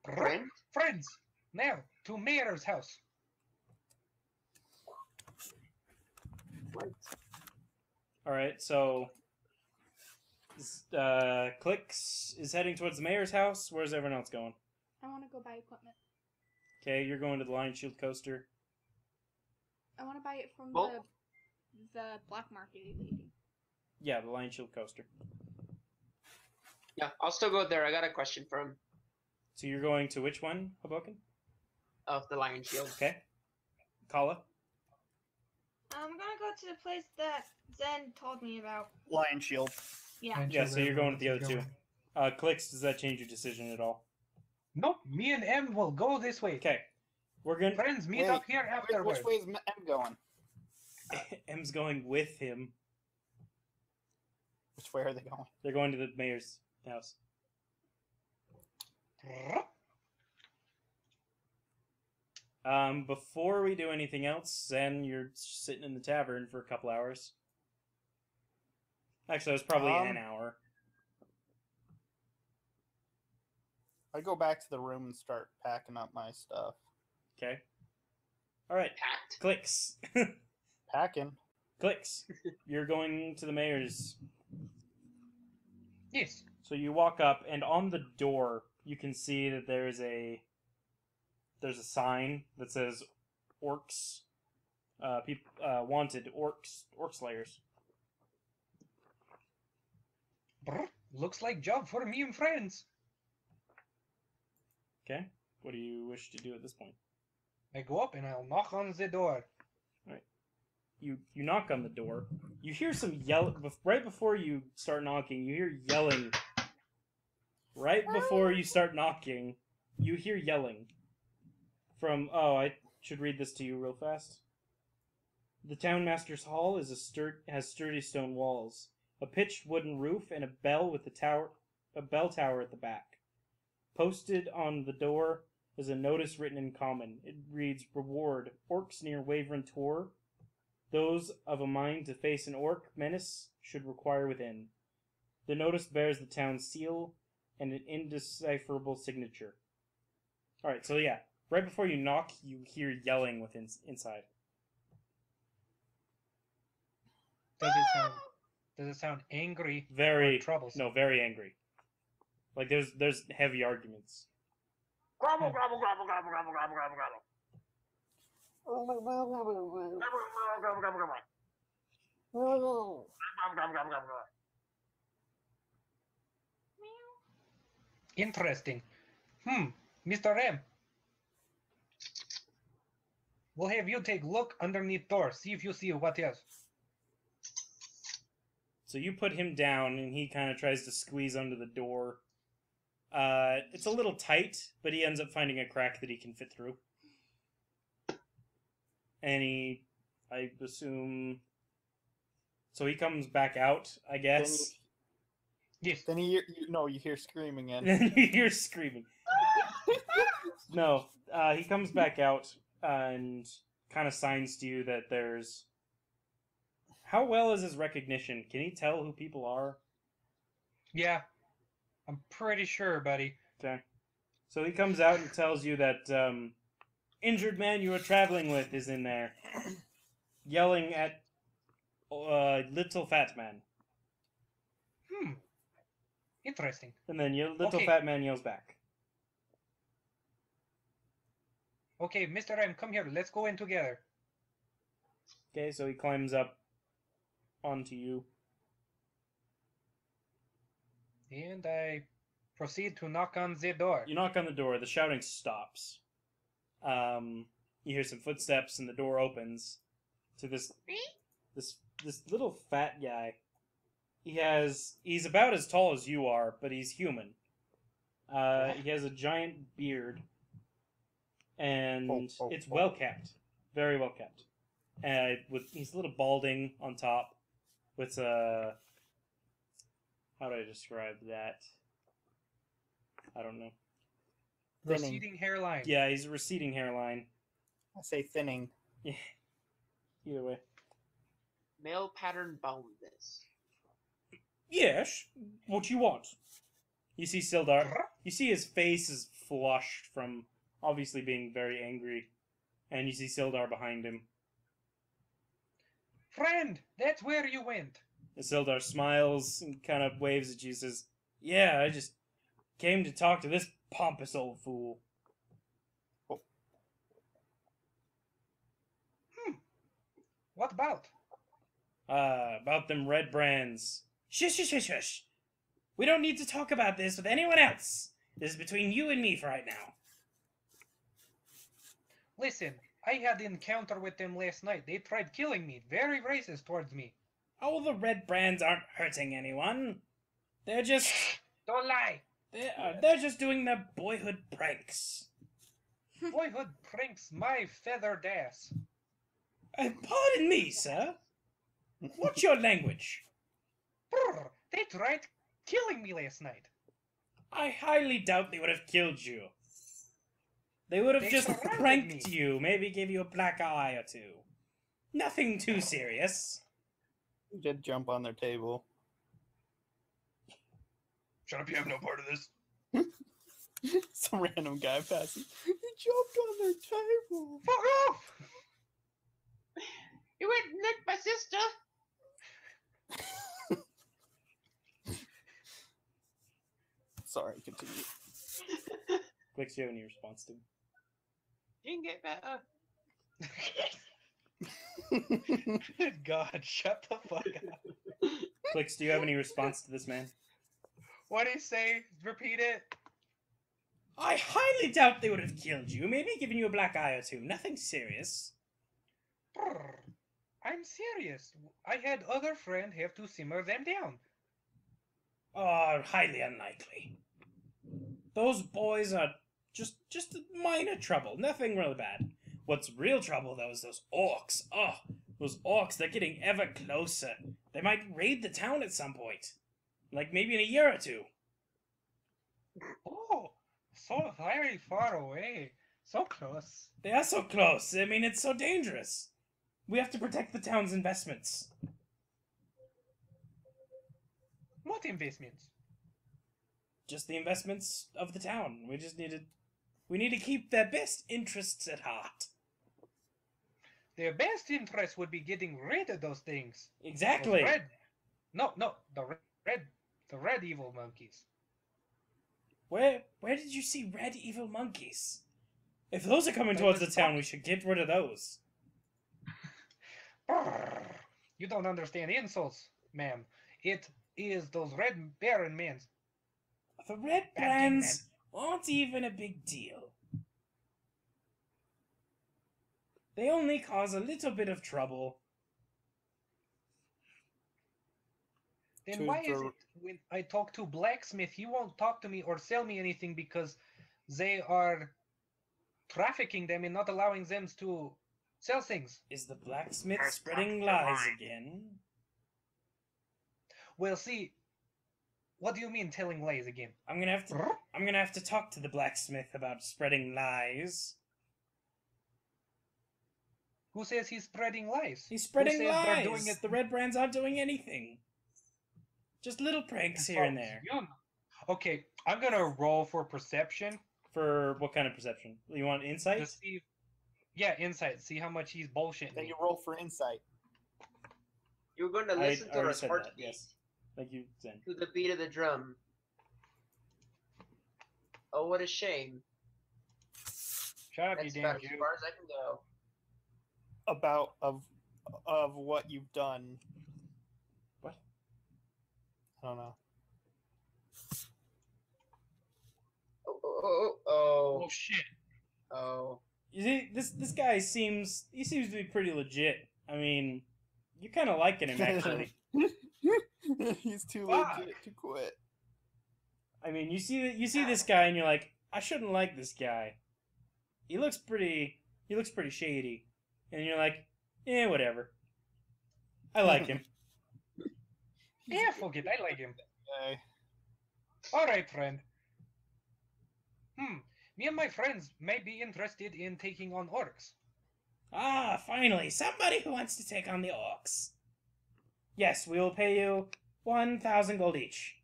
Friend? Friends, now to Mayor's house. What? All right, so Clicks is heading towards the mayor's house. Where's everyone else going? I want to go buy equipment. Okay, you're going to the Lion Shield coaster. I want to buy it from Well- the black market lady. Yeah, the Lion Shield coaster. Yeah, I'll still go there. I got a question for him. So you're going to which one, Hobokin? Of the Lion Shield. Okay. Kala? I'm gonna go to the place that Zen told me about. Lion Shield. Yeah. Yeah, so you're going to the other two. Clicks, does that change your decision at all? Nope, me and M will go this way. Okay. We're going to... Friends, meet Wait, up here afterwards. Which way is M going? M's going with him. Which way are they going? They're going to the mayor's house. Before we do anything else, Zen, you're sitting in the tavern for a couple hours. Actually, it was probably an hour. I go back to the room and start packing up my stuff. Okay. All right. Packed. Clicks. Packing. Clicks. You're going to the mayor's. Yes. So you walk up, and on the door, you can see that there's a sign that says "Orcs, wanted orc slayers." Brr, looks like job for me and friends. Okay. What do you wish to do at this point? I go up and I'll knock on the door. You knock on the door. You hear some yell right before you start knocking. You hear yelling. Right before you start knocking, you hear yelling from. Oh, I should read this to you real fast. The townmaster's hall is has sturdy stone walls, a pitched wooden roof, and a bell with a bell tower at the back. Posted on the door is a notice written in common. It reads, "Reward, orcs near Wavering Tor. Those of a mind to face an orc menace should require within." The notice bears the town's seal and an indecipherable signature. Alright, so yeah, right before you knock, you hear yelling within inside. Does it sound angry Very or troublesome? No, very angry. Like there's heavy arguments. Grumble, grumble, grumble, grumble, grumble, grumble, grumble, grumble. Grumble, grumble, grumble, grumble. Grumble, grumble, grumble, grumble. Interesting. Mr. M. We'll have you take a look underneath door. See if you see what is. So you put him down, and he kind of tries to squeeze under the door. It's a little tight, but he ends up finding a crack that he can fit through. And I assume... So he comes back out, I guess. Yes. Then you hear screaming in. Then you hear screaming. No, he comes back out and kind of signs to you that there's... How well is his recognition? Can he tell who people are? Yeah. I'm pretty sure, buddy. Okay. So he comes out and tells you that injured man you were traveling with is in there. Yelling at little fat man. Interesting. And then little Okay. fat man yells back. Okay, Mr. M, come here. Let's go in together. Okay, so he climbs up onto you. And I proceed to knock on the door. You knock on the door. The shouting stops. You hear some footsteps, and the door opens to this little fat guy. He's about as tall as you are, but he's human. He has a giant beard, and it's well kept, very well kept. He's a little balding on top, with a... How do I describe that? I don't know. Thinning. Receding hairline. Yeah, he's a receding hairline. I say thinning. Yeah. Either way. Male pattern bone this. Yes, what you want? You see Sildar. You see his face is flushed from obviously being very angry. And you see Sildar behind him. Friend, that's where you went. And Sildar smiles and kind of waves at you and says, yeah, I just came to talk to this pompous old fool. What about? About them Redbrands. Shush, shush, shush, shush. We don't need to talk about this with anyone else. This is between you and me for right now. Listen, I had an encounter with them last night. They tried killing me. Very racist towards me. Oh, the Redbrands aren't hurting anyone. They're just... Don't lie. They're just doing their boyhood pranks. Boyhood pranks my feathered ass. Pardon me, sir. What's your language? Brr, they tried killing me last night. I highly doubt they would have killed you. They would have They just surrounded pranked me. you, maybe give you a black eye or two. Nothing too serious. You did jump on their table. Shut up, you have no part of this. Some random guy passing. He jumped on their table. Fuck off! You went and nicked my sister. Sorry, continue. Clicks, do you have any response to? You can get better. Good God, shut the fuck up. Clicks, do you have any response to this man? What did he say? Repeat it. I highly doubt they would have killed you, maybe given you a black eye or two. Nothing serious. Brr, I'm serious. I had other friend have to simmer them down. Oh, highly unlikely. Those boys are just minor trouble. Nothing really bad. What's real trouble, though, is those orcs. Oh, those orcs, they're getting ever closer. They might raid the town at some point. Like maybe in a year or two. Oh, so very far away. So close. They are so close. I mean, it's so dangerous. We have to protect the town's investments. What investments? Just the investments of the town. We need to keep their best interests at heart. Their best interest would be getting rid of those things. Exactly. Those the red evil monkeys. Where did you see red evil monkeys? If those are coming towards the town, we should get rid of those. Brrr. You don't understand insults, ma'am. It is those red baron men. The Redbrands aren't even a big deal. They only cause a little bit of trouble. Then why is it when I talk to blacksmith, he won't talk to me or sell me anything because they are trafficking them and not allowing them to sell things? Is the blacksmith spreading lies again? Well, see, what do you mean telling lies again? I'm gonna have to talk to the blacksmith about spreading lies. Who says he's spreading lies? He's spreading Who says they're lies. doing it? The Redbrands aren't doing anything. Just little pranks here and there. Okay, I'm gonna roll for perception. For what kind of perception? You want insight? To see, yeah, insight. See how much he's bullshitting. Then you roll for insight. You're going to listen to already his said heartbeat. that, yes. Thank you, Zen. To the beat of the drum. Oh, what a shame. Shut up, That's you about damn as Jew. far as I can go. About of what you've done. What? I don't know. Oh shit. Oh. You see, this guy seems to be pretty legit. I mean, you're kind of liking him actually. He's too Fuck. legit to quit. I mean, you see this guy and you're like, I shouldn't like this guy. He looks pretty shady. And you're like, eh, whatever. I like him. Yeah, forget. I like him. Okay. All right, friend. Me and my friends may be interested in taking on orcs. Ah, finally, somebody who wants to take on the orcs. Yes, we will pay you 1,000 gold each.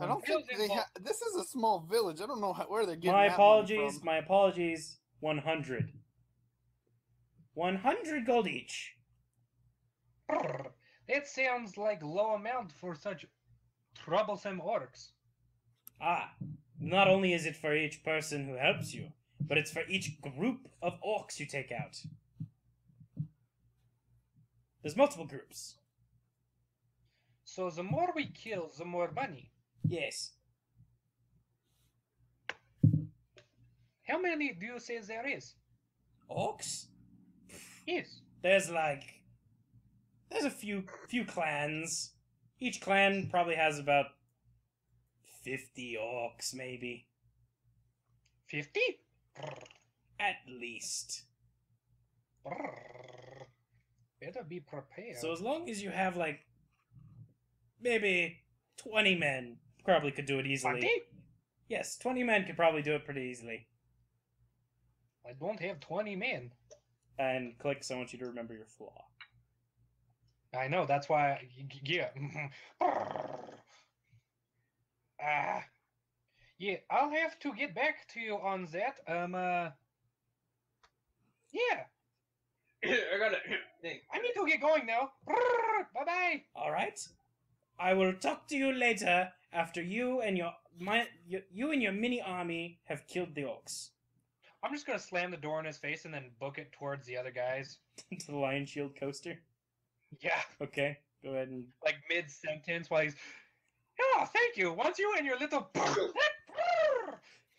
I don't think they have. This is a small village. I don't know where they're getting. My that money apologies. from. My apologies. 100. 100 gold each. That sounds like low amount for such troublesome orcs. Ah, not only is it for each person who helps you, but it's for each group of orcs you take out. There's multiple groups. So the more we kill, the more money. Yes. How many do you say there is? Orcs? Yes. There's a few clans. Each clan probably has about 50 orcs, maybe. 50? At least. Better be prepared. So as long as you have, like, maybe 20 men, probably could do it easily. 20? Yes, 20 men could probably do it pretty easily. I don't have 20 men. And Clicks, I want you to remember your flaw. I know, that's why, yeah. Yeah, I'll have to get back to you on that. Yeah. I got it. I need to get going now. Bye-bye. All right. I will talk to you later after you and your mini army have killed the orcs. I'm just gonna slam the door in his face and then book it towards the other guys. To the Lion Shield coaster. Yeah, Okay, go ahead and. like mid-sentence while he's... Oh, thank you. Once you and your little...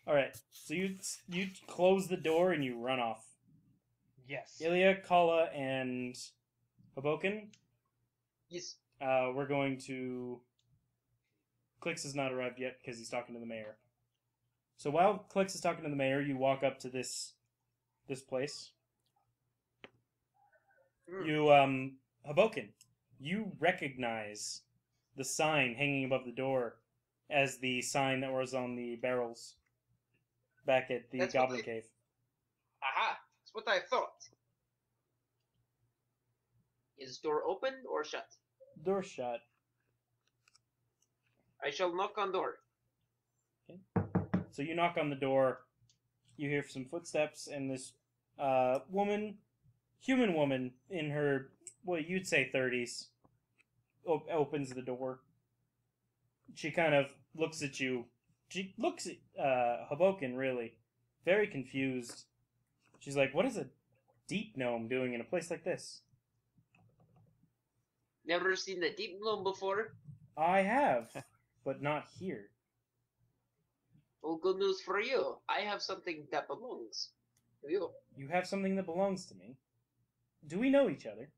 All right. So you close the door and you run off. Yes. Illiah, Kala, and Hobokin. Yes. We're going to. Clicks has not arrived yet because he's talking to the mayor. So while Clicks is talking to the mayor, you walk up to this place. You Hobokin, you recognize the sign hanging above the door as the sign that was on the barrels back at the That's Goblin what Cave. Aha! That's what I thought. Is door open or shut? Door shut. I shall knock on door. So you knock on the door. You hear some footsteps, and this human woman in her, well, you'd say 30s, opens the door. She kind of looks at you. She looks at Hobokin, really, very confused. She's like, what is a deep gnome doing in a place like this? Never seen a deep gnome before? I have, but not here. Well, good news for you. I have something that belongs to you. You have something that belongs to me. Do we know each other?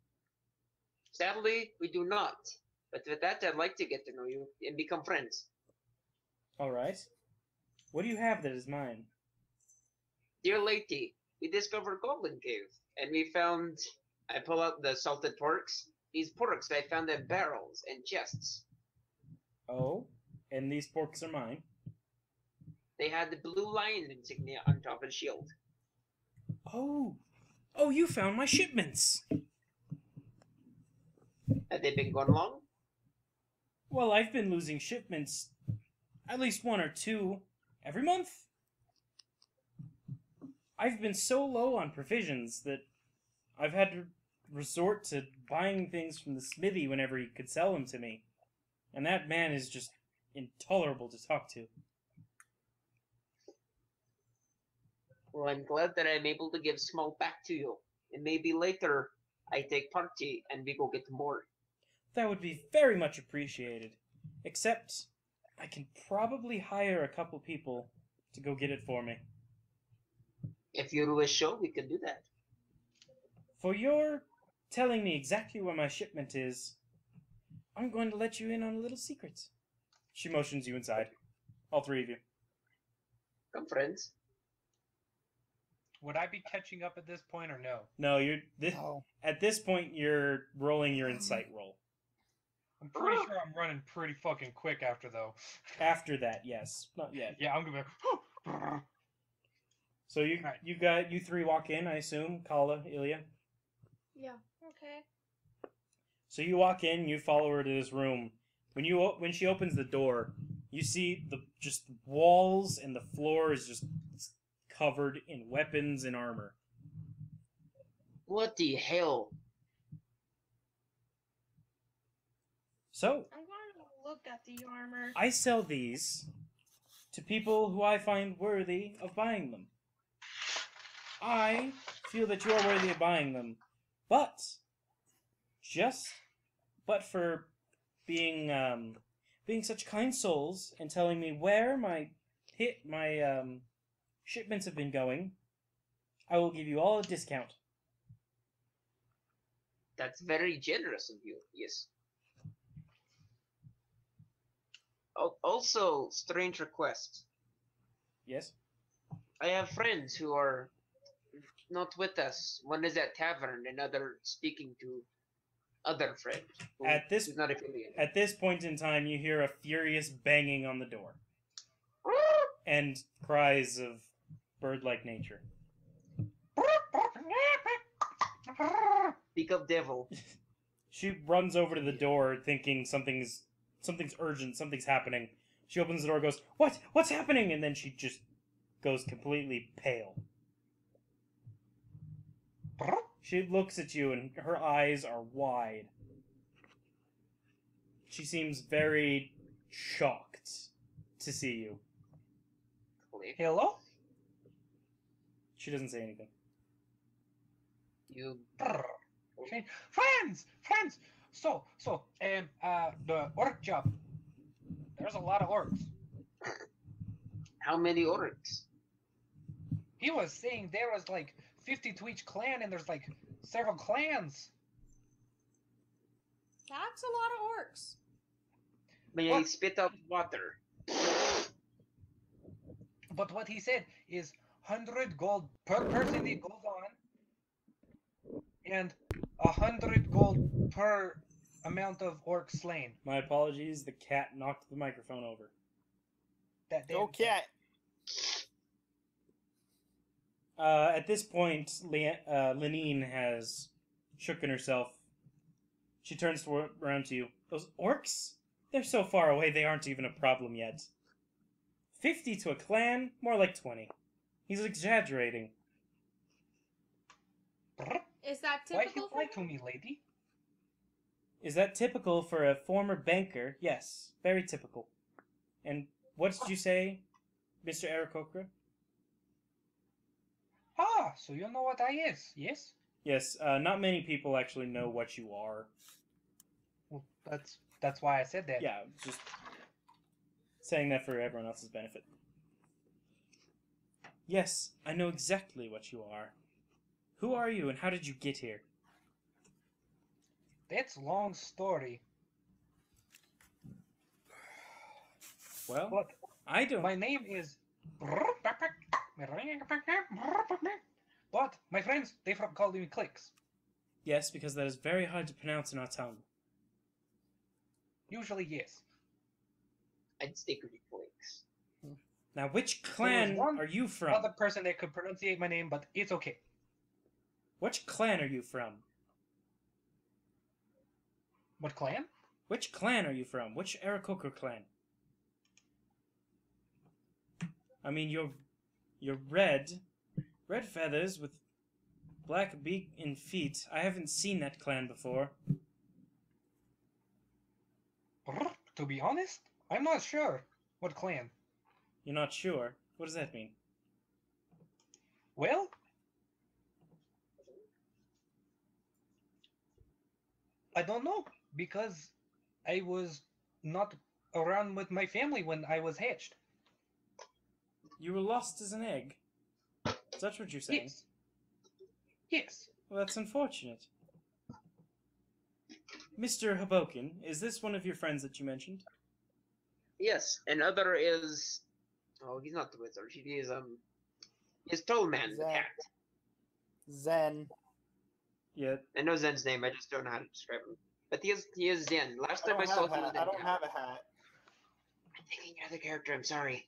Sadly, we do not. But with that, I'd like to get to know you and become friends. All right. What do you have that is mine? Dear lady, we discovered Goblin Cave, and we found... I pull out the salted porks. These porks I found in barrels and chests. Oh, and these porks are mine. They had the blue lion insignia on top of the shield. Oh, you found my shipments. Have they been gone long? Well, I've been losing shipments, at least one or two, every month. I've been so low on provisions that I've had to resort to buying things from the smithy whenever he could sell them to me. And that man is just intolerable to talk to. Well, I'm glad that I'm able to give small back to you. And maybe later, I take party and we go get more. That would be very much appreciated. Except, I can probably hire a couple people to go get it for me. If you wish so, we can do that. For your telling me exactly where my shipment is, I'm going to let you in on a little secret. She motions you inside. All three of you. Come, friends. Would I be catching up at this point or no? No, No. at this point you're rolling your insight roll. I'm pretty sure I'm running pretty fucking quick after though. After that, yes. Not yet. Yeah, I'm gonna be... So you Right. you three walk in, I assume, Kala, Illiah. Yeah. Okay. So you walk in, you follow her to this room. When she opens the door, You see the just walls and the floor is just covered in weapons and armor. What the hell? So, I'm going to look at the armor. I sell these to people who I find worthy of buying them. I feel that you are worthy of buying them, but for being such kind souls and telling me where my shipments have been going, I will give you all a discount. That's very generous of you. Yes. Also, strange request. Yes? I have friends who are not with us. One is at tavern, another speaking to other friend. Who's not affiliated. At this point in time, you hear a furious banging on the door. And cries of bird-like nature. Speak of devil. She runs over to the door thinking something's urgent, something's happening. She opens the door and goes, "What? What's happening?" And then she just goes completely pale. She looks at you and her eyes are wide. She seems very shocked to see you. Hello? She doesn't say anything. You. Friends! So, the orc job. There's a lot of orcs. How many orcs? He was saying there was like 50 to each clan, and there's like several clans. That's a lot of orcs. May I spit out water? But what he said is 100 gold per person it goes on, and 100 gold per amount of orcs slain. My apologies, the cat knocked the microphone over. That Go cat. At this point, Lenine has shooken herself. She turns around to you. Those orcs? They're so far away they aren't even a problem yet. 50 to a clan? More like 20. He's exaggerating. Is that Why typical you for lie him? to me, lady? Is that typical for a former banker? Yes, very typical. And what did you say, Mr. Aarakocra? Ah, so you know what I is, yes? Yes, not many people actually know what you are. Well, that's why I said that. Yeah, just saying that for everyone else's benefit. Yes, I know exactly what you are. Who are you and how did you get here? That's long story. Well, But I don't... my name is. But my friends, they call me Clicks. Yes, because that is very hard to pronounce in our tongue. Usually, yes. I'd stick with Clicks. Now, which clan one are you from? Other person that could pronunciate my name, but it's okay. Which clan are you from? What clan? Which clan are you from? Which Aarakocra clan? I mean, you're red feathers with black beak and feet. I haven't seen that clan before. To be honest, I'm not sure what clan. You're not sure? What does that mean? Well, I don't know, because I was not around with my family when I was hatched. You were lost as an egg? Is that what you're saying? Yes. Yes. Well, that's unfortunate. Mr. Hobokin, is this one of your friends that you mentioned? Yes, another is. Oh, he's not the wizard. He is he's Tall Man, the Zen. cat. Zen. Yeah. I know Zen's name. I just don't know how to describe him. But he is Zen. Last I time I don't saw have him, a hat. I don't have a hat. I'm thinking another character. I'm sorry.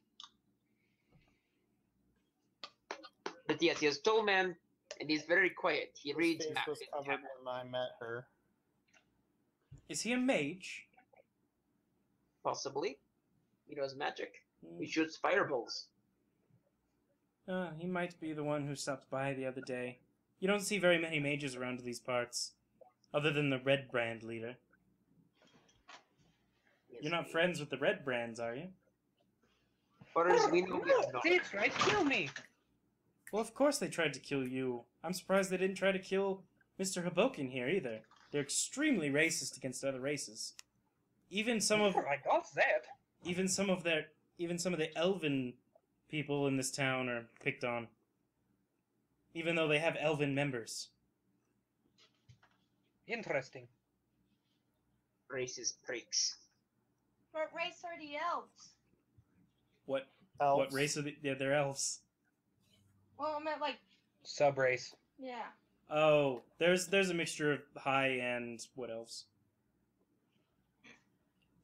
But yes, he is Tall Man, and he's very quiet. He His reads face maps. was covered when I met her. Is he a mage? Possibly. He knows magic. He Hmm. shoots fireballs. He might be the one who stopped by the other day. You don't see very many mages around these parts, other than the Redbrand leader. Yes, You're not he- friends with the Redbrands, are you? Far as we know, we are not. They tried to kill me. Well, of course they tried to kill you. I'm surprised they didn't try to kill Mr. Hobokin here either. They're extremely racist against other races. Even some of I got that. even some of the elven people in this town are picked on. Even though they have elven members. Interesting. Racist pricks. What race are the elves? What Elves. race are they? Yeah, they're elves. Well, I meant like, Subrace. yeah. Oh, there's a mixture of high and what elves?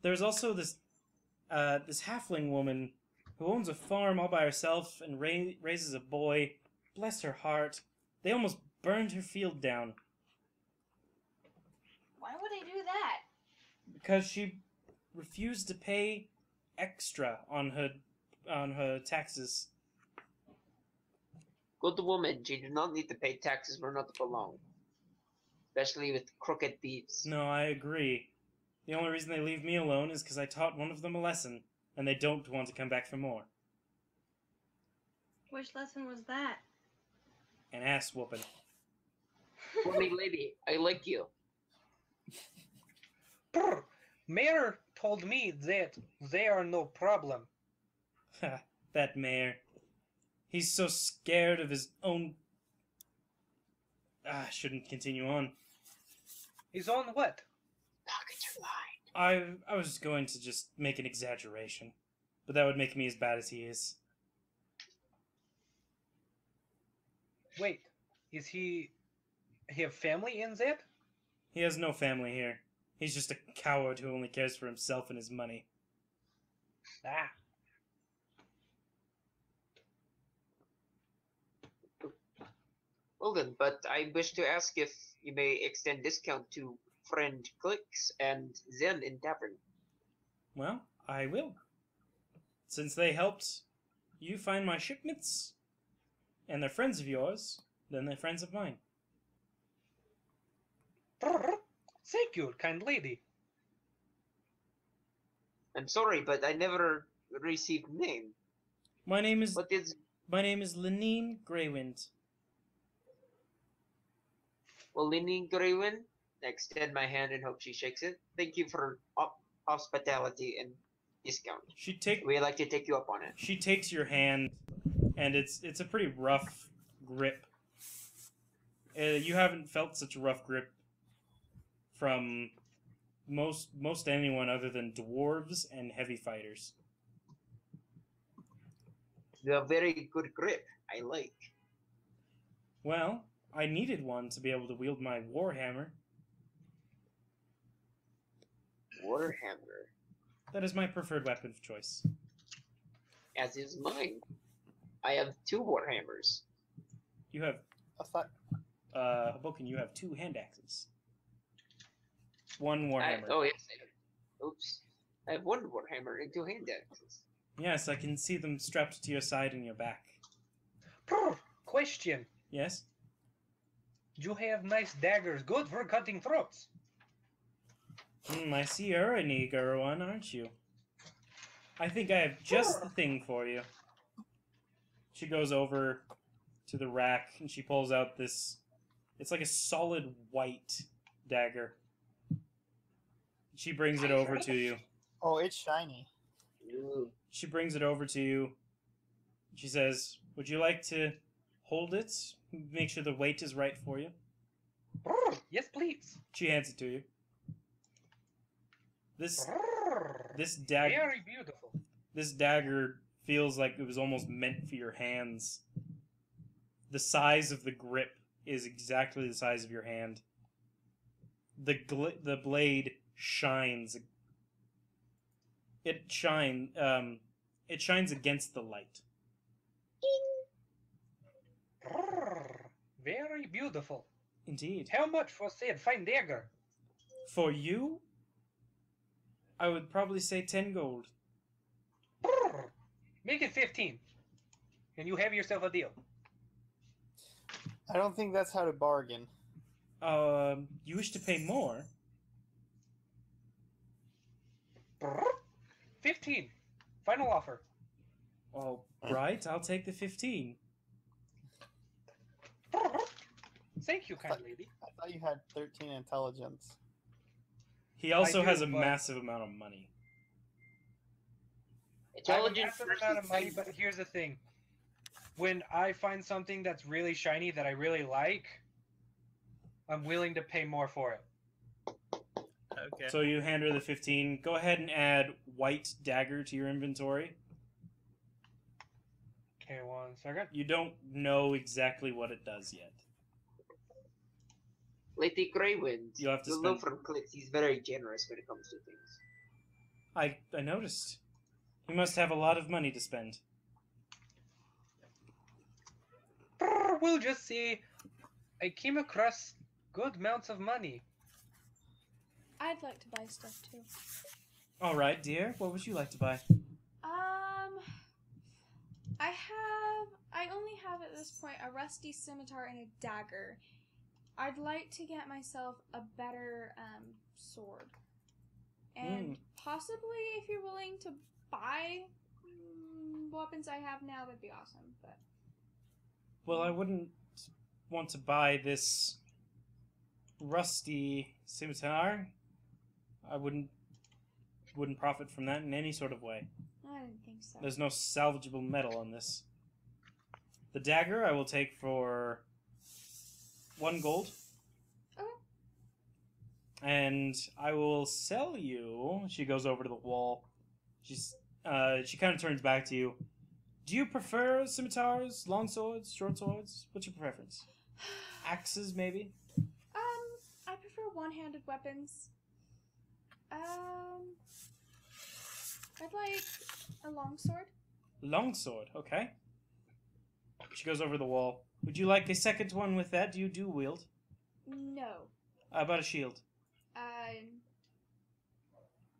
There's also this halfling woman who owns a farm all by herself and raises a boy. Bless her heart. They almost burned her field down Why would they do that? because she refused to pay extra on her taxes. Good woman, she does not need to pay taxes where not belong. Especially with crooked thieves. No, I agree. The only reason they leave me alone is because I taught one of them a lesson, and they don't want to come back for more. Which lesson was that? An ass whooping. Funny lady, I like you. Brr. Mayor told me that they are no problem. That mayor. He's so scared of his own... I shouldn't continue on. He's on what? Pockets are lined. I was going to just make an exaggeration, but that would make me as bad as he is. Wait, is he have family in that? He has no family here. He's just a coward who only cares for himself and his money. Ah. Well then, but I wish to ask if you may extend discount to friend Clicks and Zen in Tavern. Well, I will. Since they helped you find my shipments, and they're friends of yours, then they're friends of mine. Brr. Thank you, kind lady. I'm sorry, but I never received name. My name is What is... Lenine Greywind. Well, Lini Grewin, I extend my hand and hope she shakes it. Thank you for hospitality and discount. We'd like to take you up on it. She takes your hand, and it's a pretty rough grip. You haven't felt such a rough grip from most anyone other than dwarves and heavy fighters. You have very good grip. I like. Well, I needed one to be able to wield my warhammer. Warhammer. That is my preferred weapon of choice. As is mine. I have 2 Warhammers. You have, I thought Hobokin, you have 2 hand axes. 1 warhammer. Oh, yes, I have. Oops. I have 1 Warhammer and 2 hand axes. Yes, I can see them strapped to your side and your back. Brr. Question. Yes? You have nice daggers, good for cutting throats. I see you're an eager one, aren't you? I think I have just the thing for you. She goes over to the rack and she pulls out this... It's like a solid white dagger. She brings it over to you. Oh, it's shiny. Ooh. She brings it over to you. She says, would you like to hold it? Make sure the weight is right for you. Brr. Yes, please. She hands it to you. Brr. This dagger... Very beautiful. This dagger feels like it was almost meant for your hands. The size of the grip is exactly the size of your hand. The blade shines. It shines against the light. Brr. Very beautiful. Indeed. How much for said fine dagger? For you, I would probably say 10 gold. Make it 15. And you have yourself a deal. I don't think that's how to bargain. You wish to pay more? 15. Final offer. All right, I'll take the 15. Thank you, kind lady. I thought you had 13 intelligence. He also do, has a but- massive amount of money. I have a Intelligence massive versus amount of money, flavor. but here's the thing. When I find something that's really shiny that I really like, I'm willing to pay more for it. Okay. So you hand her the 15. Go ahead and add white dagger to your inventory. Okay, 1 second. You don't know exactly what it does yet. Lady Greywind. You'll have to You'll know spend- from clicks, he's very generous when it comes to things. I noticed. You must have a lot of money to spend. We'll just say I came across good amounts of money. I'd like to buy stuff too. All right, dear. What would you like to buy? I only have at this point a rusty scimitar and a dagger. I'd like to get myself a better sword. And possibly, if you're willing to buy weapons I have now, that'd be awesome. But Well, I wouldn't want to buy this rusty scimitar. I wouldn't profit from that in any sort of way. I didn't think so. There's no salvageable metal on this. The dagger I will take for 1 gold. Okay. And I will sell you. She goes over to the wall. She kind of turns back to you. Do you prefer scimitars, long swords, short swords? What's your preference? Axes, maybe? I prefer one-handed weapons. I'd like a longsword. Longsword, okay. She goes over the wall. Would you like a second one with that? Do you dual wield? No. How about a shield? Would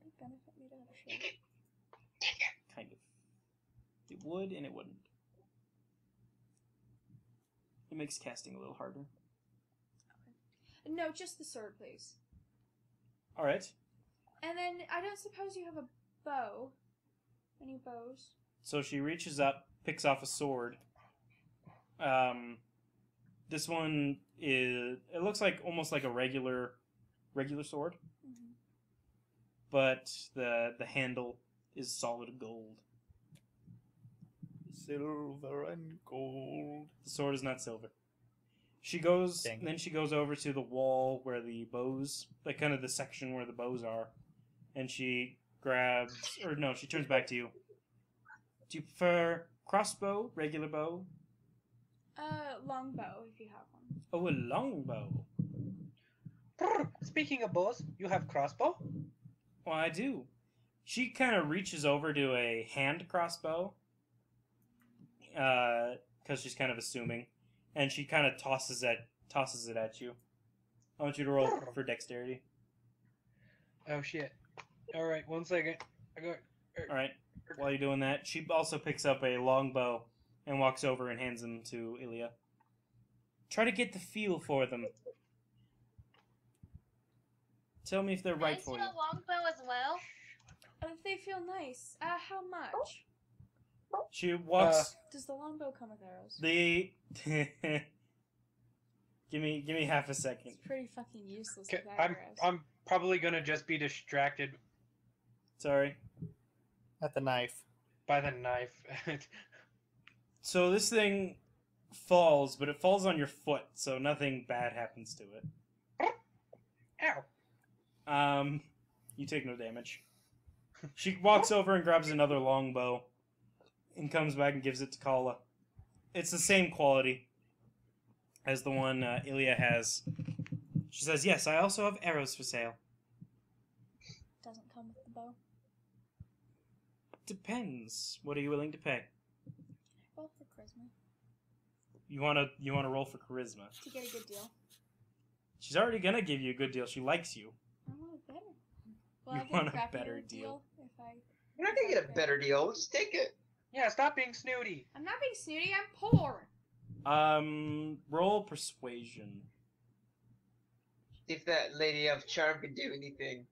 it benefit me to have a shield? Kind of. It would and it wouldn't. It makes casting a little harder. No, just the sword, please. Alright. And then I don't suppose you have a bow. Any bows? So she reaches up, picks off a sword. This one is... It looks like almost like a regular sword. Mm-hmm. But the handle is solid gold. Silver and gold. The sword is not silver. She goes... Dang. Then she goes over to the wall where the bows... Like, kind of the section where the bows are. And she grabs... Or no, she turns back to you. Do you prefer crossbow, regular bow? Long bow, if you have one. Oh, a long bow. Speaking of bows, you have crossbow? Well, I do. She kind of reaches over to a hand crossbow. Because she's kind of assuming. And she kind of tosses it at you. I want you to roll for dexterity. Oh shit. Alright, 1 second. I got... Alright. While you're doing that, she also picks up a long bow and walks over and hands them to Illiah. Try to get the feel for them. Tell me if they're right for you. a longbow as well. If they feel nice. How much? She walks... Does the longbow come with arrows? The... give me half a second. It's pretty fucking useless Okay, with I'm arrows. I'm probably gonna just be distracted Sorry. At the knife. by the knife. So this thing falls, but it falls on your foot, so nothing bad happens to it. Ow. You take no damage. She walks over and grabs another longbow and comes back and gives it to Kala. It's the same quality as the one Illiah has. She says, yes, I also have arrows for sale. Doesn't come with the bow. Depends. What are you willing to pay? Roll for charisma. You wanna roll for charisma. To get a good deal. She's already gonna give you a good deal. She likes you. I want a better. Well, You I get want a a crappier better deal deal. if I... You're not gonna get a better deal. Just take it. Yeah, stop being snooty. I'm not being snooty. I'm poor. Roll persuasion. See if that lady of charm can do anything.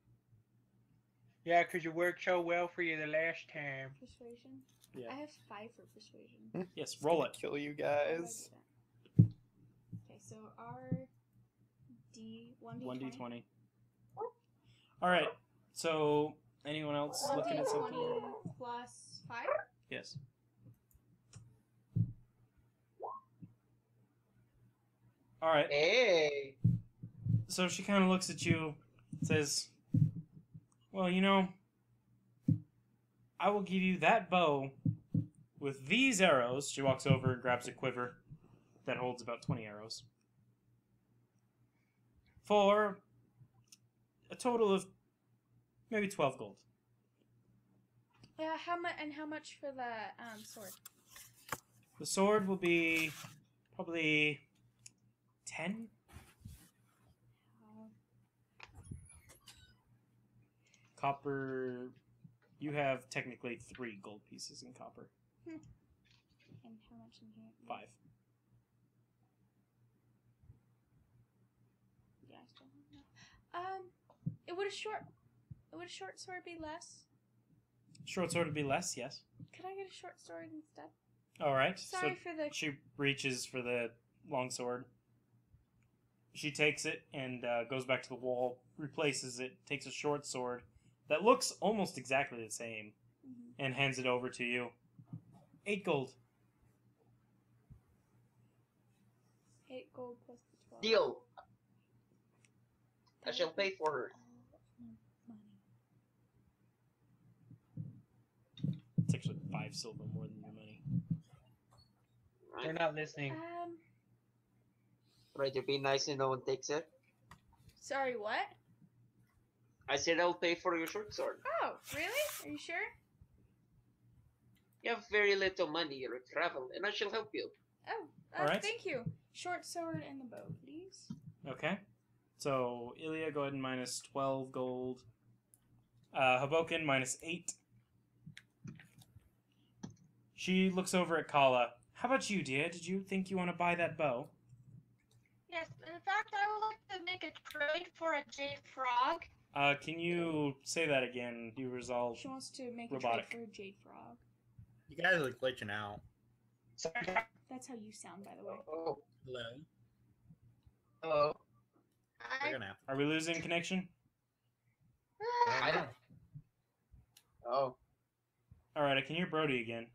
Yeah, because you worked so well for you the last time. Persuasion. Yeah. I have 5 for persuasion. Yes, It's roll gonna it. kill you How do I do guys. that? Okay, so R D 1d20. Alright, so anyone else looking at something? 1d20 plus 5. Yes. Alright, Hey! so she kind of looks at you, says, well, you know, I will give you that bow with these arrows. She walks over and grabs a quiver that holds about 20 arrows. For a total of maybe 12 gold. Yeah, how much for the sword? The sword will be probably 10. Copper. You have technically 3 gold pieces in copper. And how much in here? 5. Yeah, I still don't know. Would a short sword be less? Short sword would be less, yes. Could I get a short sword instead? Alright, Sorry so for the. she reaches for the long sword. She takes it and goes back to the wall, replaces it, takes a short sword that looks almost exactly the same, Mhm. and hands it over to you. 8 gold. 8 gold plus the 12. Deal! I That shall would be pay for her. all of my money. It's actually 5 silver more than your money. They're not listening. Right, you're being nice and no one takes it. Sorry, what? I said I'll pay for your short sword. Oh, really? Are you sure? You have very little money, you're a travel, and I shall help you. Oh, Alright. Thank you. Short sword and the bow, please. Okay. So, Illiah, go ahead and minus 12 gold. Hobokin, minus 8. She looks over at Kala. How about you, dear? Did you think you want to buy that bow? Yes, in fact, I would like to make a trade for a jade frog. Can you say that again? You resolve. She wants to make Robotic. a trade for a jade frog. You guys are glitching out. Sorry. That's how you sound, by the way. Oh, Hello. hello. We're gonna have Are we losing connection? I don't. Oh, Alright, I can hear Brody again.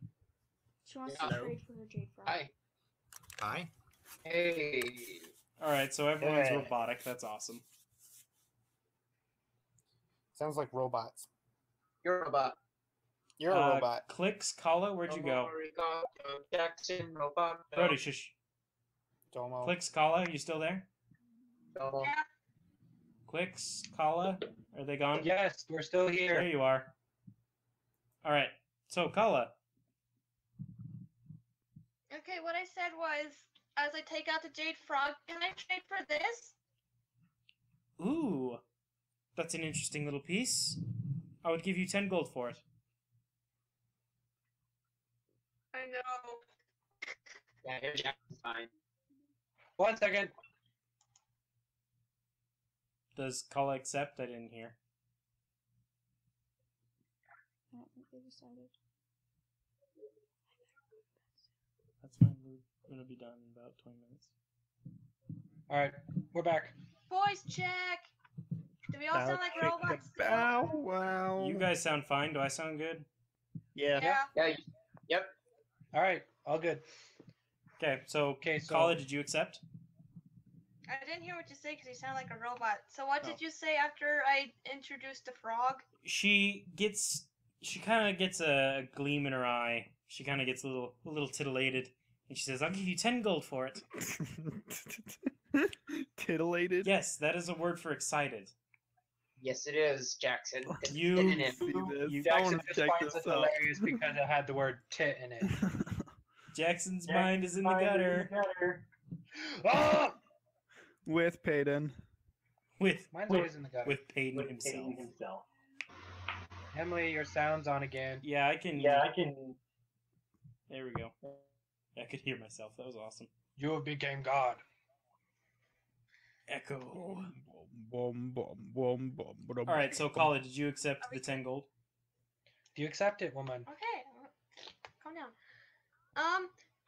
She wants Yeah. to Hello. trade for her jade frog. hi. Hi. Hey. Alright, so everyone's Hey. robotic. That's awesome. Sounds like robots. You're a robot. You're a robot. Clicks, Kala, where'd you go? Jackson, robot. Brody, shush. Domo. Clicks, Kala, you still there? No. Yeah. Clicks, Kala, are they gone? Yes, we're still There here. you are. Alright, so Kala. Okay, what I said was, as I take out the jade frog, can I trade for this? Ooh, that's an interesting little piece. I would give you 10 gold for it. I know. Yeah, here's Jackson's fine. 1 second. Does Kala accept? I didn't hear. I don't think they decided. That's fine. We're gonna be done in about 20 minutes. Alright, we're back. Voice check. Do we all sound like robots? still? Bow wow. You guys sound fine. Do I sound good? Yeah. Yeah. Yeah, yep. Alright, all good. Okay, so Okay, so Kala, did you accept? I didn't hear what you say because you sound like a robot. So what did you say after I introduced the frog? She kind of gets a gleam in her eye. She kind of gets a little titillated, and she says, "I'll give you 10 gold for it." Titillated. Yes, that is a word for excited. Yes, it is, Jackson. It's You- in it. See this. You- I Jackson wanna just check finds this it out. hilarious because it had the word tit in it. Jackson's mind is in the gutter. Ah! With Payton. With Mine's always in the gutter. with Peyton himself. Emily, your sound's on again. Yeah, I can. There we go. I could hear myself. That was awesome. You have became God. Echo. All Alright, so Kala, did you accept the 10 gold? Do you accept it, woman? Okay, calm down.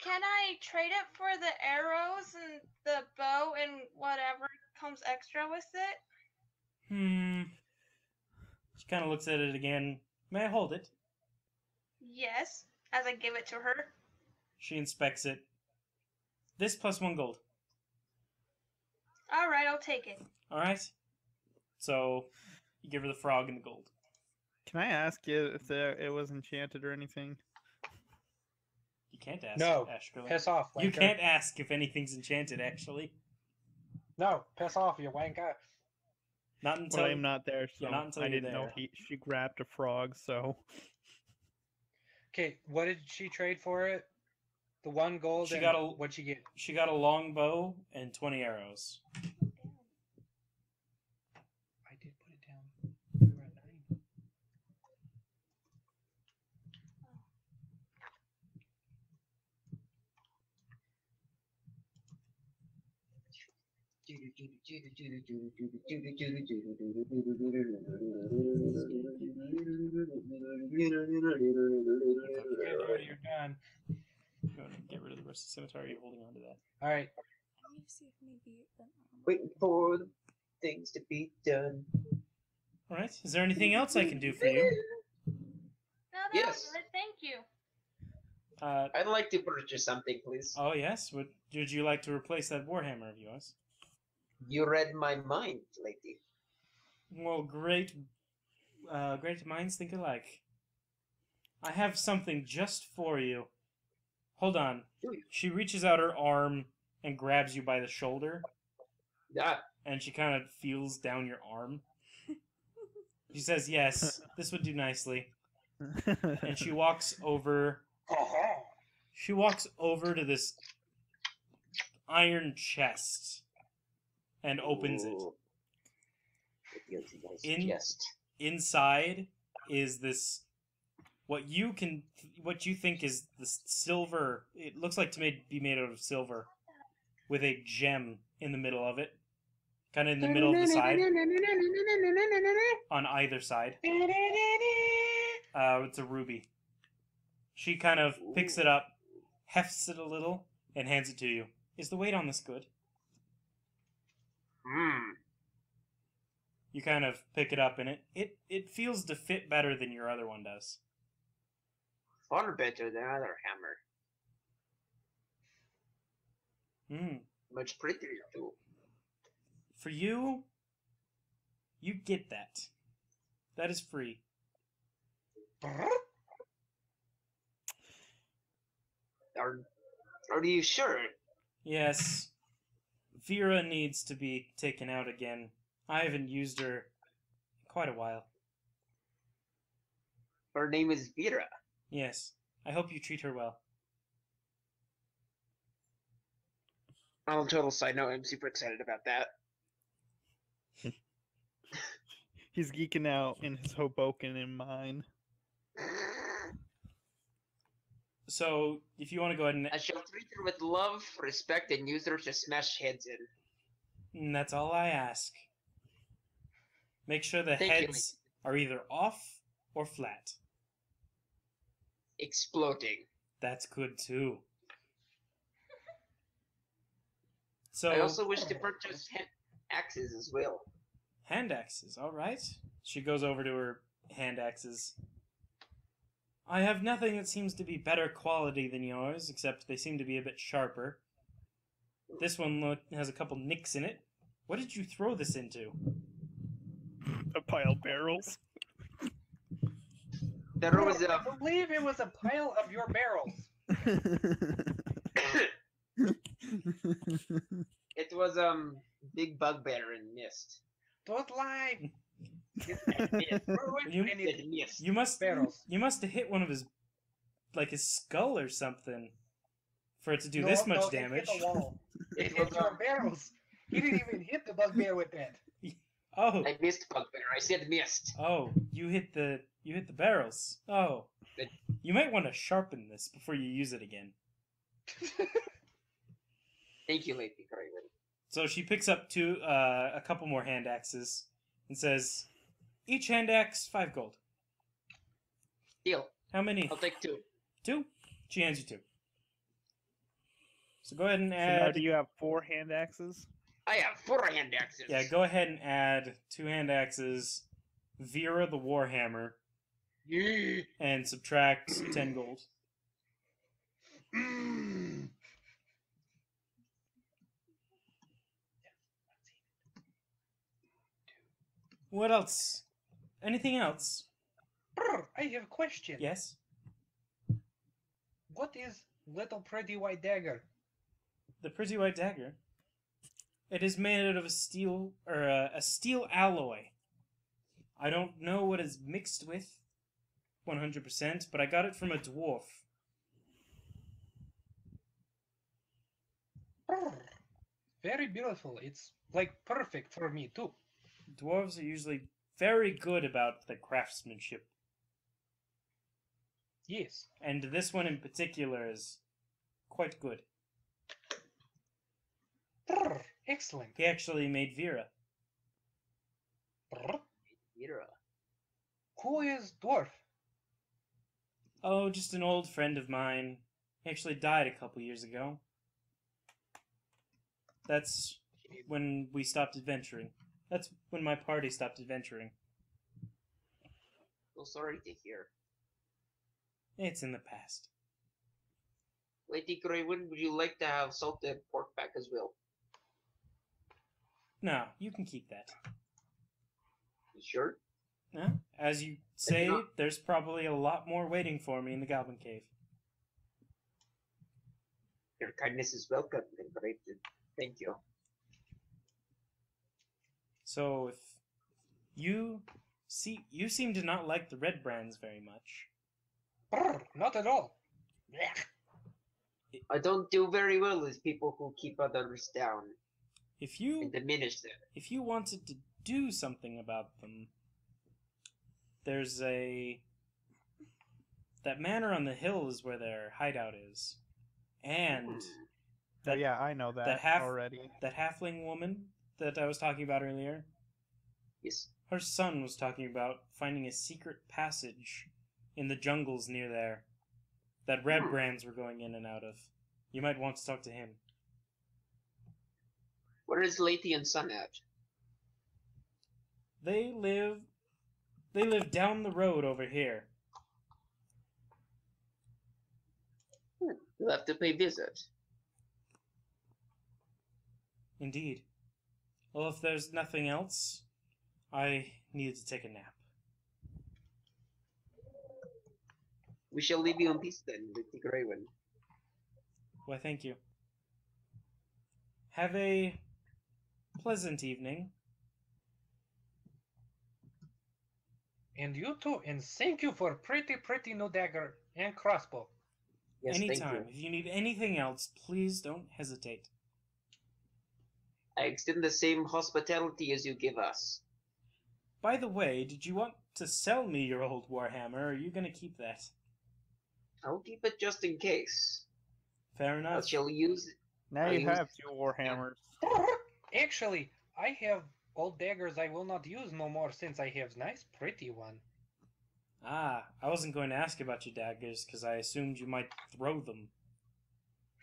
Can I trade it for the arrows and the bow and whatever comes extra with it? She kind of looks at it again. May I hold it? Yes, as I give it to her. She inspects it. This plus 1 gold. All right, I'll take it. Alright. So, you give her the frog and the gold. Can I ask you if it was enchanted or anything? You can't ask. No. Ashko. Piss off, wanker. You can't ask if anything's enchanted, actually. No, piss off, you wanker. Not until Well, I'm not there, so Yeah, not until I you're didn't know there. she grabbed a frog, so... Okay, what did she trade for it? The 1 gold She and got a- what'd she get? She got a long bow and 20 arrows. I did put it down. We were at 9. Okay, you're done. You want to get rid of the rest of the scimitar, or are you holding on to that? All right. Let me see if maybe the Waiting for the things to be done. Alright, is there anything else I can do for you? No, that Yes. was good. Thank you. I'd like to purchase something, please. Oh yes, would you like to replace that warhammer of yours? You read my mind, lady. Well, great minds think alike. I have something just for you. Hold on. Do you? She reaches out her arm and grabs you by the shoulder, Ah, and she kind of feels down your arm. She says, yes, this would do nicely. And she walks over... She walks over to this iron chest and opens it. ooh. It feels nice In- chest. Inside is this what you think is this silver. It looks like to be made out of silver with a gem in the middle of it, kind of in the middle of the side on either side. It's a ruby. She kind of picks it up, hefts it a little, and hands it to you. Is the weight on this good? You kind of pick it up, and it feels to fit better than your other one does. Far better than other hammer. Much prettier too. For you, you get that. That is free. Are you sure? Yes. Vera needs to be taken out again. I haven't used her in quite a while. Her name is Vera. Yes. I hope you treat her well. On a total side note, I'm super excited about that. He's geeking out in his Hobokin in mind. So, if you want to go ahead and... I shall treat her with love, respect, and use her to smash heads in. And that's all I ask. Make sure the Thank you, heads are either off or flat. Exploding. That's good too. So, I also wish to purchase axes as well. hand axes, alright. She goes over to her hand axes. I have nothing that seems to be better quality than yours, except they seem to be a bit sharper. This one has a couple nicks in it. What did you throw this into? A pile of barrels. There was I believe it was a pile of your barrels. it was big bugbear in mist. Don't lie. You- Mist. You must Barrels. You must have hit one of his skull or something for it to do No, this much no, it hit damage. the wall. It It hit was your barrels. He didn't even hit the bugbear with that. Oh, I missed bugbear. I said mist. oh, you hit You hit the barrels. Oh. Good. You might want to sharpen this before you use it again. Thank you, Lady Craven. So she picks up a couple more hand axes and says, each hand axe, 5 gold. Deal. How many? I'll take 2. 2? She hands you 2. So go ahead and So add... now do you have 4 hand axes? I have 4 hand axes. Yeah, go ahead and add 2 hand axes, Vera the Warhammer, Yeah. and subtract 10 gold. What else? Anything else? I have a question. Yes? What is little pretty white dagger? The pretty white dagger. It is made out of a steel, or a steel alloy. I don't know what it's mixed with, 100%, but I got it from a dwarf. Very beautiful. It's like perfect for me too. Dwarves are usually very good about the craftsmanship. Yes. And this one in particular is quite good. Excellent. He actually made Vera. Vera. Who is dwarf? Oh, just an old friend of mine. He actually died a couple years ago. That's when we stopped adventuring. That's when my party stopped adventuring. So sorry to hear. It's in the past. Lady Craven, would you like to have salted pork back as well? No, you can keep that. You sure? Huh? As you say, there's probably a lot more waiting for me in the Goblin Cave. Your kindness is welcome, and Craven. Thank you. So, if you seem to not like the Redbrands very much. Not at all. Blech. I don't do very well with people who keep others down If you and diminish them. if you wanted to do something about them, there's that manor on the hill is where their hideout is, and that yeah, I know that that already. that halfling woman that I was talking about earlier. Yes. Her son was talking about finding a secret passage in the jungles near there that Redbrands were going in and out of. You might want to talk to him. Where is Lady and son at? They live down the road over here. You'll have to pay visit. Indeed. Well, if there's nothing else, I need to take a nap. We shall leave you in peace then, Lady Craven. Why, thank you. Have a pleasant evening. And you too. And thank you for pretty new dagger and crossbow. Yes, Anytime. thank you. If you need anything else, please don't hesitate. I extend the same hospitality as you give us. By the way, did you want to sell me your old Warhammer, or are you going to keep that? I'll keep it just in case. Fair I enough. shall use it. Now I you use- have 2 warhammers. Actually, I have old daggers I will not use no more since I have nice pretty one. Ah, I wasn't going to ask about your daggers, because I assumed you might throw them.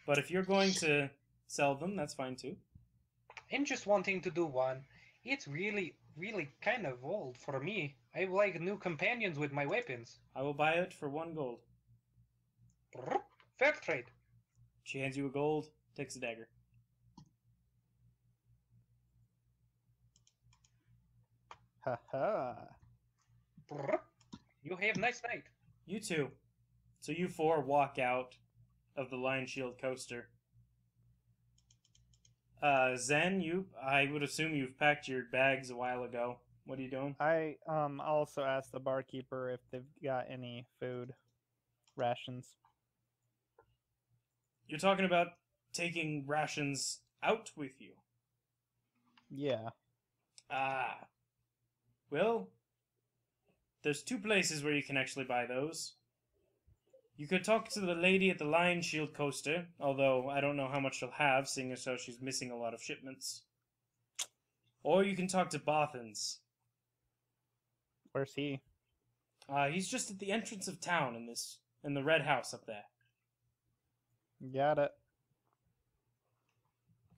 But if you're going to sell them, that's fine too. I'm just wanting to do one. It's really kind of old for me. I like new companions with my weapons. I will buy it for 1 gold. Fair trade. She hands you a gold, takes a dagger. Haha. You have nice night. You too. So you 4 walk out of the Lion Shield coaster. Zen, I would assume you've packed your bags a while ago. What are you doing? I also asked the barkeeper if they've got any food rations. You're talking about taking rations out with you. Yeah. Ah. Well, there's two places where you can actually buy those. You could talk to the lady at the Lion Shield coaster, although I don't know how much she'll have, seeing as how she's missing a lot of shipments. Or you can talk to Bothans. Where's he? He's just at the entrance of town in the red house up there. Got it.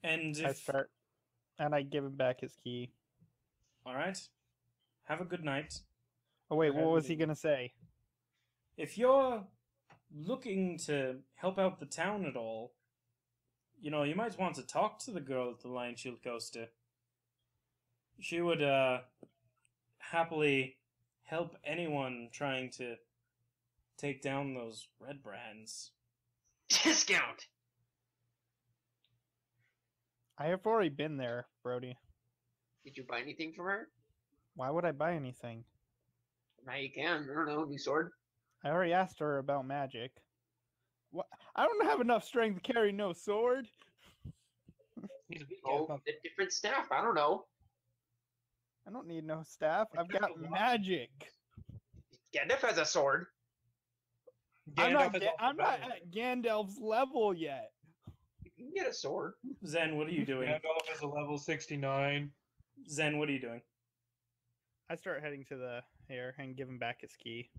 And I start, and I give him back his key. All right. Have a good night. Oh wait, Have what a was good he evening. gonna say? If you're looking to help out the town at all, you know, you might want to talk to the girl at the Lion Shield coaster. She would happily help anyone trying to take down those Redbrands. Discount. I have already been there, Brody. Did you buy anything from her? Why would I buy anything? Now you can. I don't know. New sword. I already asked her about magic. What? I don't have enough strength to carry no sword. He's weak as Oh, fuck. a different staff. I don't know. I don't need no staff. I've got magic. Gandalf has a sword. I'm Gandalf not, is also I'm not better. at Gandalf's level yet. You can get a sword. Zen, what are you doing? Gandalf is a level 69. Zen, what are you doing? I start heading to the here and give him back his key.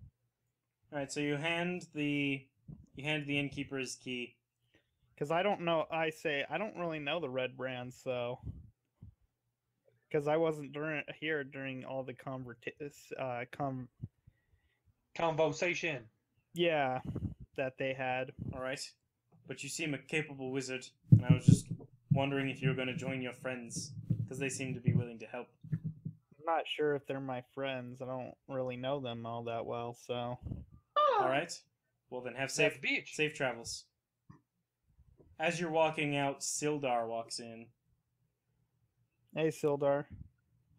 All right, so you hand the innkeeper his key. Because I don't know, I don't really know the Redbrands, so. Because I wasn't here during all the Conversation. yeah, that they had. All right, but you seem a capable wizard, and I was just wondering if you were going to join your friends, because they seem to be willing to help. I'm not sure if they're my friends. I don't really know them all that well, so. All right, well then have Safe beach. safe travels. As you're walking out, Sildar walks in. Hey, Sildar.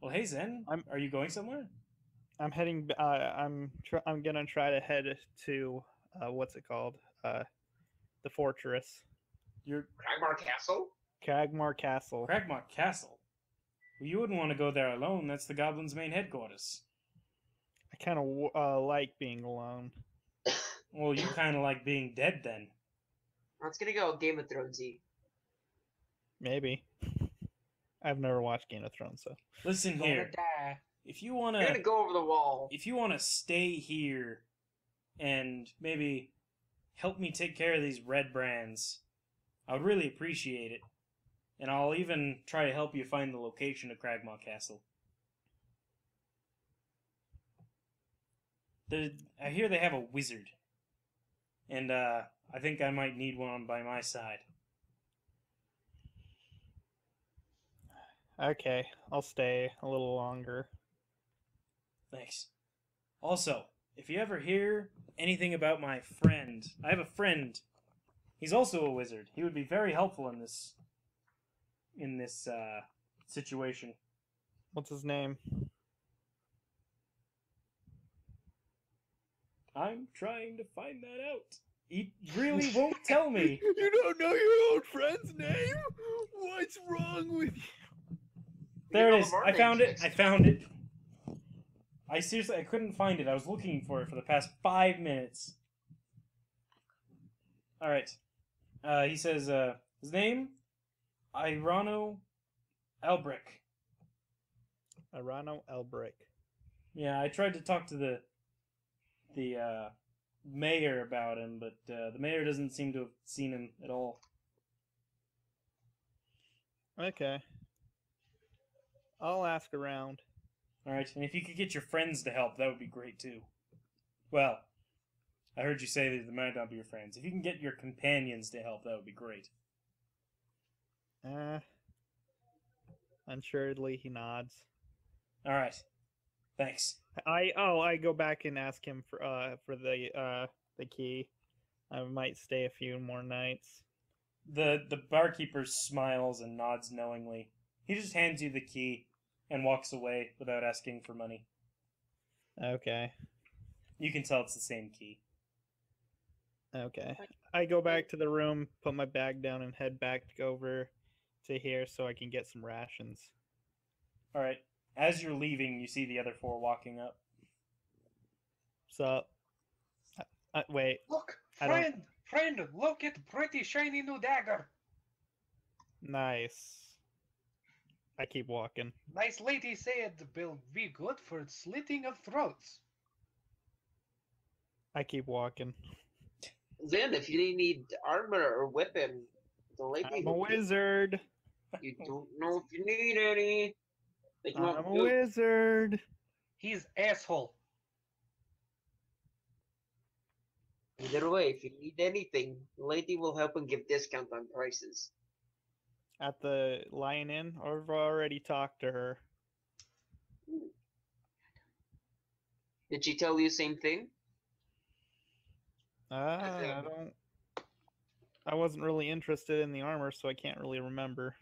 Well, hey Zen, are you going somewhere? I'm heading. I'm gonna try to head to what's it called? The fortress, You're Cragmar Castle. Cragmar Castle. Cragmar Castle. Well, you wouldn't want to go there alone. That's the goblins' main headquarters. I kind of like being alone. Well, you kind of like being dead then. Let's gonna go Game of Thronesy. Maybe. I've never watched Game of Thrones, so. Listen Gonna here. die. If you want We're gonna to go over the wall. if you want to stay here and maybe help me take care of these Redbrands, I would really appreciate it. And I'll even try to help you find the location of Cragmaw Castle. I hear they have a wizard. And I think I might need one by my side. Okay, I'll stay a little longer. Thanks. Also, if you ever hear anything about my friend, I have a friend. He's also a wizard. He would be very helpful in this situation. What's his name? I'm trying to find that out. He really won't tell me. You don't know your own friend's name? What's wrong with you? There You it know is. the I mermaid's found it. fixed. I found it. I seriously, I couldn't find it. I was looking for it for the past 5 minutes. All right. He says his name, Irano Elbrick. Arano Elbrick. Yeah, I tried to talk to the mayor about him, but the mayor doesn't seem to have seen him at all. Okay. I'll ask around. All right, and if you could get your friends to help, that would be great too. Well, I heard you say that they might not be your friends. If you can get your companions to help, that would be great. Unsuredly, he nods. All right, thanks. I go back and ask him for the key. I might stay a few more nights. The barkeeper smiles and nods knowingly. He just hands you the key and walks away without asking for money. Okay. You can tell it's the same key. Okay. I go back to the room, put my bag down, and head back over to here so I can get some rations. All right. As you're leaving, you see the other four walking up. So, wait. Look, I don't- friend, look at pretty shiny new dagger. Nice. I keep walking. Nice lady said will be good for slitting of throats. I keep walking. Then, if you need armor or weapon, the lady I'm a will give- wizard. You don't know if you need any. But you I'm won't a do. wizard. He's asshole. Either way, if you need anything, the lady will help and give discount on prices. At the Lion Inn, I've already talked to her. Did she tell you same thing? I don't. I wasn't really interested in the armor, so I can't really remember.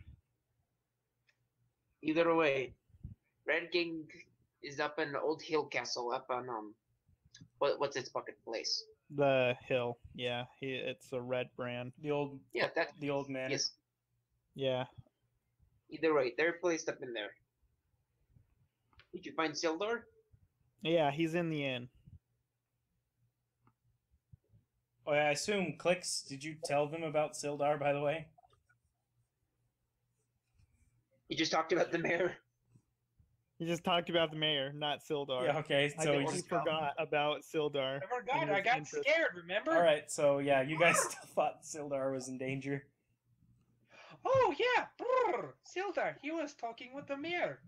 Either way, Red King is up in Old Hill Castle, up on what's its bucket place? The hill, yeah, it's a red brand. The old Yeah, that the old man. yes. Yeah, Either way, they're placed up in there. Did you find Sildar? yeah, he's in the inn. Oh, I assume Clicks. Did you tell them about Sildar, by the way? You just talked about the mayor. He just talked about the mayor, not Sildar. Yeah. Okay. I So think you he just forgot about Sildar. I forgot. and I was got interested. scared. Remember? all right. So yeah, you guys still thought Sildar was in danger. Oh yeah, brrr, Sildar. He was talking with the mayor.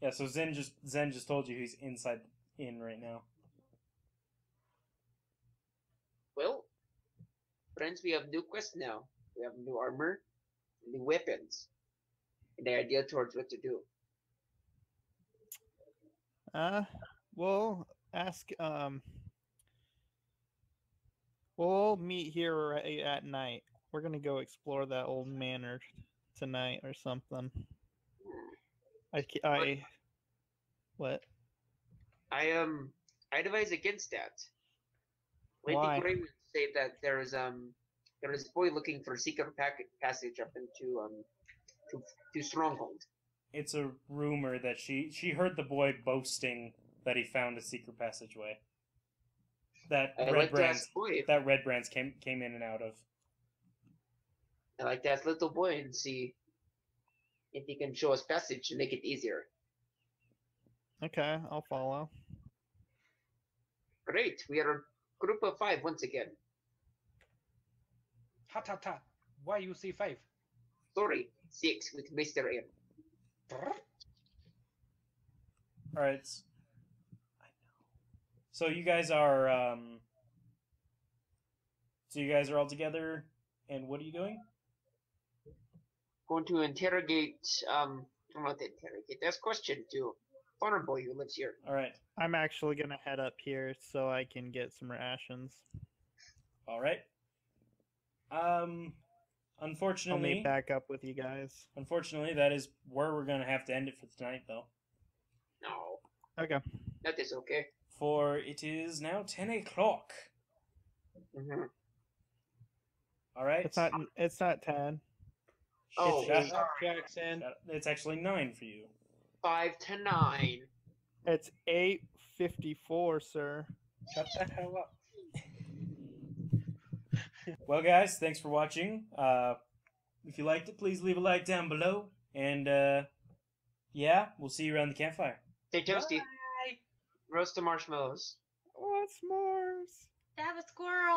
Yeah. So Zen just told you he's inside the inn right now. Well, friends, we have new quests now. We have new armor, new weapons, and the idea towards what to do. We'll ask. We'll meet here right at night. We're gonna go explore that old manor tonight or something. What? I advise against that. Lady Why? Gray would say that there is a boy looking for a secret passage up into to Stronghold. It's a rumor that she heard the boy boasting that he found a secret passageway. That I'd like to ask boy. Redbrands came in and out of. I'd like to ask little boy and see if he can show us passage to make it easier. Okay, I'll follow. Great, we are a group of 5 once again. Hot, hot, hot. Why you say 5? Sorry, 6 with Mr. M. Brrr. All right. I know. So you guys are all together, and what are you doing? Going to interrogate, not interrogate, ask question to farmer boy who lives here. All right. I'm actually gonna head up here so I can get some rations. All right. I'll Unfortunately, meet back up with you guys. unfortunately, that is where we're gonna have to end it for tonight, though. No, Okay. that is okay. For it is now 10 o'clock. Mm-hmm. All right. It's not 10. Oh, Shut it's up. Jackson. It's actually 9 for you. 5 to 9. It's 8:54, sir. Shut the hell up. Well, guys, thanks for watching. If you liked it, please leave a like down below. And, yeah, we'll see you around the campfire. Stay toasty. Bye. Roast the marshmallows. What s'mores? Stab a squirrel.